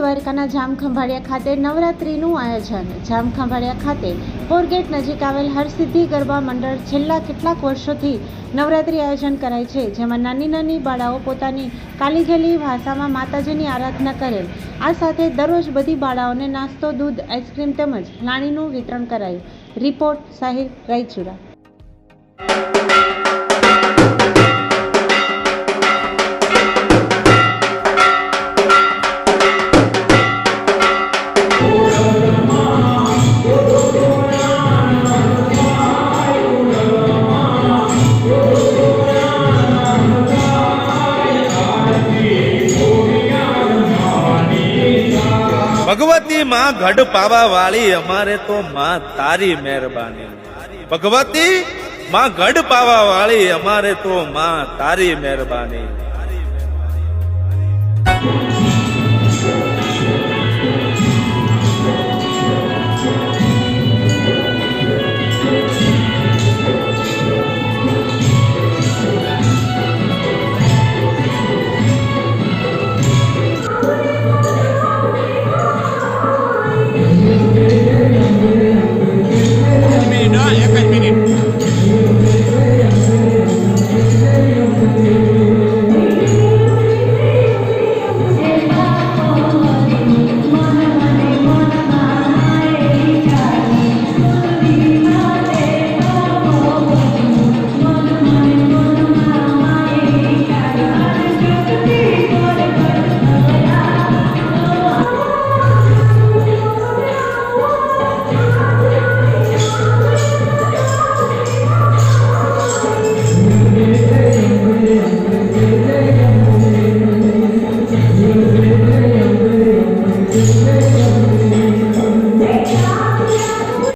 દ્વારકાના જામખંભાળિયા ખાતે નવરાત્રિનું આયોજન। જામખંભાળિયા ખાતે ફોરગેટ નજીક આવેલ હરસિદ્ધિ ગરબા મંડળ છેલ્લા કેટલાક વર્ષોથી નવરાત્રિ આયોજન કરાય છે, જેમાં નાની નાની બાળાઓ પોતાની કાલીઘેલી ભાષામાં માતાજીની આરાધના કરેલ। આ સાથે દરરોજ બધી બાળાઓને નાસ્તો, દૂધ, આઈસ્ક્રીમ તેમજ લાણીનું વિતરણ કરાયું। રિપોર્ટ સાહિલ રાયચુરા। भगवती माँ गढ़ पावा वाली हमारे तो माँ तारी मेहरबानी। भगवती माँ गढ़ पावा वाली हमारे तो माँ तारी मेहरबानी।